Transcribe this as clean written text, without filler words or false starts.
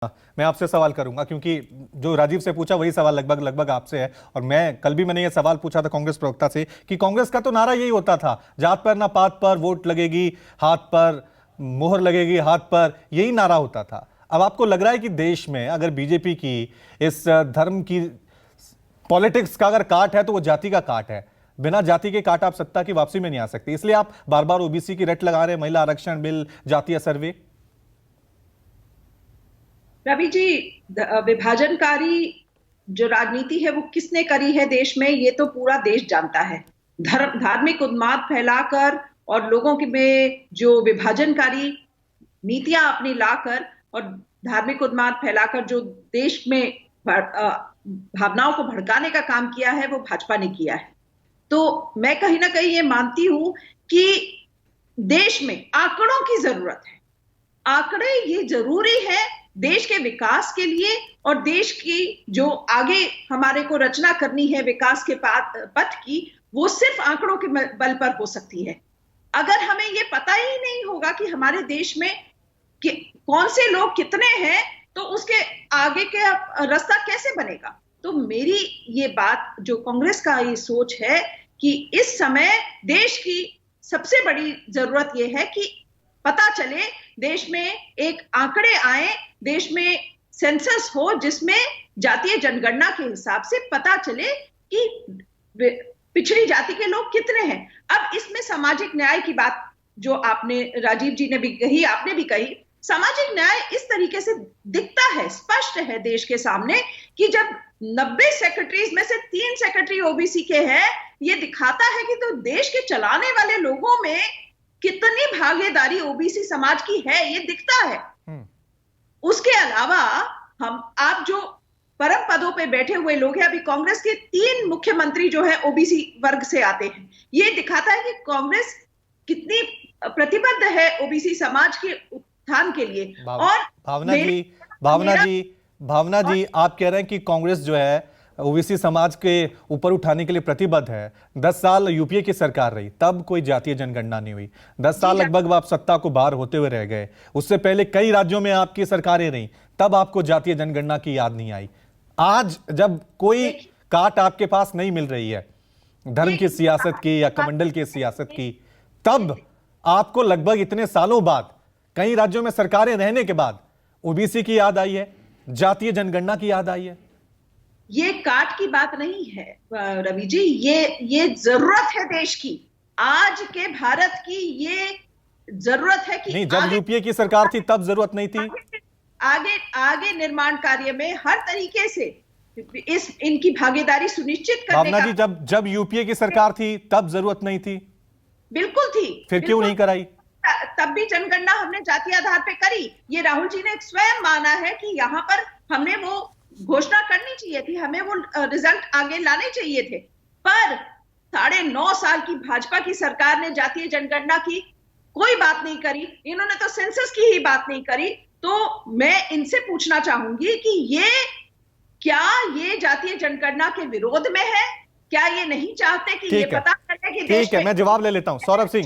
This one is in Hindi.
मैं आपसे सवाल करूंगा क्योंकि जो राजीव से पूछा वही सवाल लगभग लगभग आपसे है। और मैंने ये सवाल पूछा था कांग्रेस प्रवक्ता से कि कांग्रेस का तो नारा यही होता था, जात पर ना पात पर वोट लगेगी, हाथ पर मोहर लगेगी, हाथ पर, यही नारा होता था। अब आपको लग रहा है कि देश में अगर बीजेपी की इस धर्म की पॉलिटिक्स का अगर काट है तो वो जाति का काट है। बिना जाति के काट आप सत्ता की वापसी में नहीं आ सकती, इसलिए आप बार बार ओबीसी की रट लगा रहे हैं, महिला आरक्षण बिल, जातीय सर्वे। रवि जी, विभाजनकारी जो राजनीति है वो किसने करी है देश में, ये तो पूरा देश जानता है। धार्मिक उन्माद फैलाकर और लोगों के में जो विभाजनकारी नीतियां अपनी लाकर और धार्मिक उन्माद फैलाकर जो देश में भावनाओं को भड़काने का काम किया है वो भाजपा ने किया है। तो मैं कहीं ना कहीं ये मानती हूं कि देश में आंकड़ों की जरूरत है। आंकड़े ये जरूरी है देश के विकास के लिए, और देश की जो आगे हमारे को रचना करनी है विकास के पथ की, वो सिर्फ आंकड़ों के बल पर हो सकती है। अगर हमें ये पता ही नहीं होगा कि हमारे देश में कौन से लोग कितने हैं, तो उसके आगे के रास्ता कैसे बनेगा। तो मेरी ये बात, जो कांग्रेस का ये सोच है कि इस समय देश की सबसे बड़ी जरूरत ये है कि पता चले, देश में एक आंकड़े आए, देश में सेंसस हो जिसमें जातीय जनगणना के हिसाब से पता चले कि पिछड़ी जाति के लोग कितने हैं। अब इसमें सामाजिक न्याय की बात जो आपने, राजीव जी ने भी कही, आपने भी कही, सामाजिक न्याय इस तरीके से दिखता है, स्पष्ट है देश के सामने कि जब 90 सेक्रेटरीज में से 3 सेक्रेटरी ओबीसी के हैं, ये दिखाता है कि तो देश के चलाने वाले लोगों में कितनी भागीदारी ओबीसी समाज की है, ये दिखता है। उसके अलावा आप जो परम पदों पे बैठे हुए लोग हैं, अभी कांग्रेस के 3 मुख्यमंत्री जो है ओबीसी वर्ग से आते हैं, ये दिखाता है कि कांग्रेस कितनी प्रतिबद्ध है ओबीसी समाज के उत्थान के लिए। और भावना जी, आप कह रहे हैं कि कांग्रेस जो है ओबीसी समाज के ऊपर उठाने के लिए प्रतिबद्ध है। 10 साल यूपीए की सरकार रही, तब कोई जातीय जनगणना नहीं हुई। 10 साल लगभग आप सत्ता को बाहर होते हुए रह गए। उससे पहले कई राज्यों में आपकी सरकारें रही, तब आपको जातीय जनगणना की याद नहीं आई। आज जब कोई काट आपके पास नहीं मिल रही है धर्म की सियासत की या कमंडल की सियासत की, तब आपको लगभग इतने सालों बाद, कई राज्यों में सरकारें रहने के बाद, ओबीसी की याद आई है, जातीय जनगणना की याद आई है। ये काट की बात नहीं है रवि जी, ये जरूरत है देश की, आज के भारत की ये जरूरत है कि नहीं, जब यूपीए की सरकार थी तब जरूरत नहीं थी। आगे निर्माण कार्य में हर तरीके से इनकी भागीदारी सुनिश्चित करने भावना जी, जब यूपीए की सरकार थी तब जरूरत नहीं थी? बिल्कुल थी। फिर क्यों नहीं कराई? तब भी जनगणना हमने जातीय आधार पे करी। ये राहुल जी ने स्वयं माना है कि यहाँ पर हमने वो घोषणा करनी चाहिए थी, हमें वो रिजल्ट आगे लाने चाहिए थे। पर 9.5 साल की भाजपा की सरकार ने जातीय जनगणना की कोई बात नहीं करी, इन्होंने तो सेंसस की ही बात नहीं करी। तो मैं इनसे पूछना चाहूंगी कि ये जातीय जनगणना के विरोध में है? क्या ये नहीं चाहते कि ये पता चले कि ठीक है, मैं जवाब ले लेता हूं। सौरभ सिंह